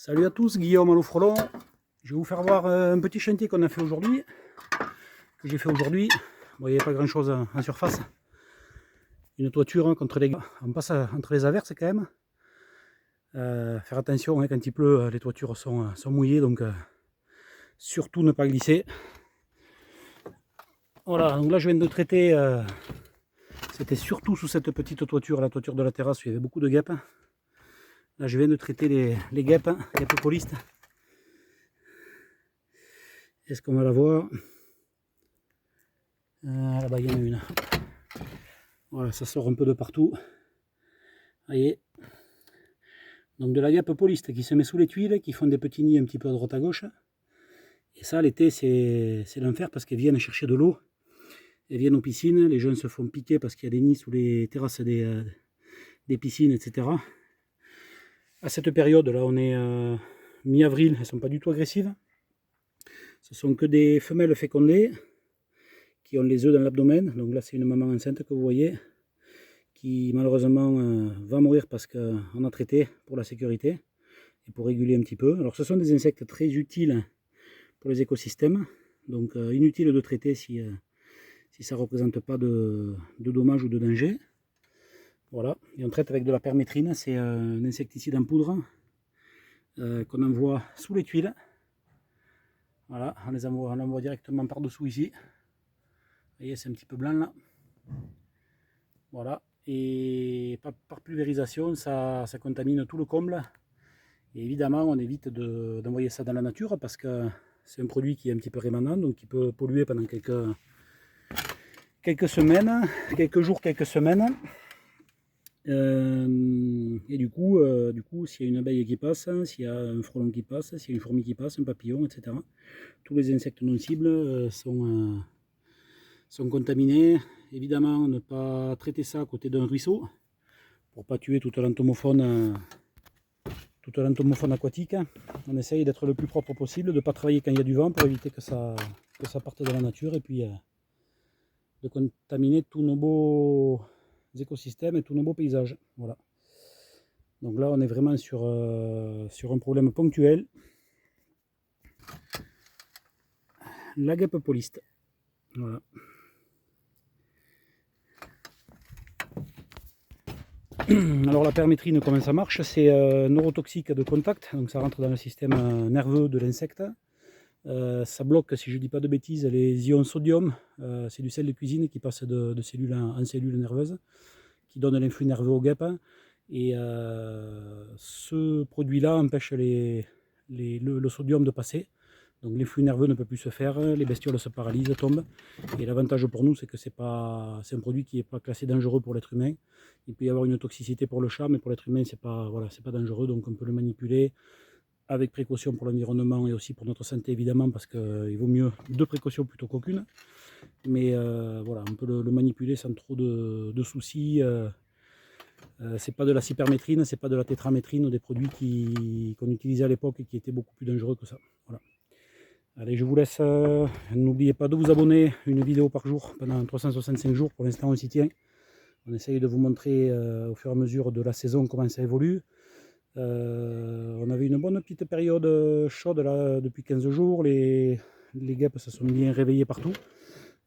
Salut à tous, Guillaume à l'eau-frelon. Je vais vous faire voir un petit chantier qu'on a fait aujourd'hui. Bon, il n'y avait pas grand chose en surface. Une toiture contre les... On passe entre les averses quand même. Faire attention, hein, quand il pleut, les toitures sont mouillées, donc surtout ne pas glisser. Voilà, donc là je viens de traiter, c'était surtout sous cette petite toiture, la toiture de la terrasse, où il y avait beaucoup de guêpes. Là je viens de traiter les guêpes, guêpes polistes. Est-ce qu'on va la voir? Là-bas il y en a une. Voilà, ça sort un peu de partout. Voyez. Donc de la guêpe poliste qui se met sous les tuiles, qui font des petits nids un petit peu à droite à gauche. Et ça, l'été, c'est l'enfer parce qu'elles viennent chercher de l'eau. Elles viennent aux piscines, les jeunes se font piquer parce qu'il y a des nids sous les terrasses des piscines, etc. À cette période-là, on est mi-avril, elles ne sont pas du tout agressives. Ce sont que des femelles fécondées qui ont les œufs dans l'abdomen. Donc là, c'est une maman enceinte que vous voyez, qui malheureusement va mourir parce qu'on a traité pour la sécurité et pour réguler un petit peu. Alors ce sont des insectes très utiles pour les écosystèmes, donc inutile de traiter si ça ne représente pas de dommages ou de danger. Voilà, et on traite avec de la permétrine, c'est un insecticide en poudre qu'on envoie sous les tuiles. Voilà, on l'envoie directement par-dessous ici. Vous voyez, c'est un petit peu blanc là. Voilà, et par pulvérisation, ça contamine tout le comble. Et évidemment, on évite d'envoyer ça dans la nature parce que c'est un produit qui est un petit peu rémanent, donc qui peut polluer pendant quelques semaines, quelques jours, quelques semaines. Et du coup, s'il y a une abeille qui passe, s'il y a un frelon qui passe, s'il y a une fourmi qui passe, un papillon, etc., tous les insectes non cibles sont contaminés. Évidemment, ne pas traiter ça à côté d'un ruisseau pour ne pas tuer toute l'entomofaune aquatique. On essaye d'être le plus propre possible, de ne pas travailler quand il y a du vent pour éviter que ça parte de la nature et puis de contaminer tous nos beaux écosystèmes et tous nos beaux paysages. Voilà. Donc là, on est vraiment sur un problème ponctuel. La guêpe poliste. Voilà. Alors la permétrine, comment ça marche? C'est neurotoxique de contact, donc ça rentre dans le système nerveux de l'insecte. Ça bloque, si je ne dis pas de bêtises, les ions sodium. C'est du sel de cuisine qui passe de cellule en cellule nerveuse, qui donne l'influx nerveux aux guêpes. Et ce produit-là empêche le sodium de passer. Donc l'influx nerveux ne peut plus se faire, les bestioles se paralysent, tombent. Et l'avantage pour nous, c'est que c'est un produit qui n'est pas classé dangereux pour l'être humain. Il peut y avoir une toxicité pour le chat, mais pour l'être humain, c'est pas dangereux. Donc on peut le manipuler avec précaution pour l'environnement et aussi pour notre santé, évidemment, parce qu'il vaut mieux 2 précautions plutôt qu'aucune. Mais voilà, on peut le manipuler sans trop de soucis. C'est pas de la cypermétrine, c'est pas de la tétramétrine, des produits qu'on utilisait à l'époque et qui étaient beaucoup plus dangereux que ça. Voilà. Allez, je vous laisse. N'oubliez pas de vous abonner, une vidéo par jour pendant 365 jours. Pour l'instant, on s'y tient. On essaye de vous montrer au fur et à mesure de la saison comment ça évolue. On avait une bonne petite période chaude là depuis 15 jours. Les guêpes se sont bien réveillées partout.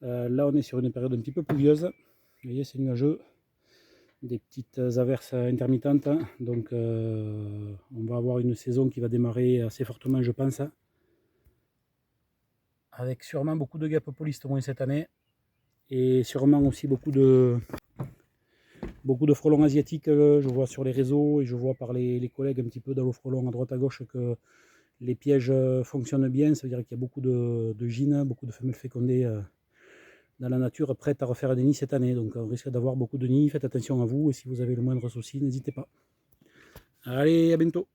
Là, on est sur une période un petit peu pluvieuse. Vous voyez, c'est nuageux. Des petites averses intermittentes. Donc, on va avoir une saison qui va démarrer assez fortement, je pense. Avec sûrement beaucoup de guêpes polistes au moins cette année. Et sûrement aussi beaucoup de frelons asiatiques. Je vois sur les réseaux et je vois par les collègues un petit peu dans le frelon à droite à gauche que les pièges fonctionnent bien. Ça veut dire qu'il y a beaucoup de gînes, beaucoup de femelles fécondées dans la nature prêtes à refaire des nids cette année. Donc on risque d'avoir beaucoup de nids. Faites attention à vous et si vous avez le moindre souci, n'hésitez pas. Allez, à bientôt.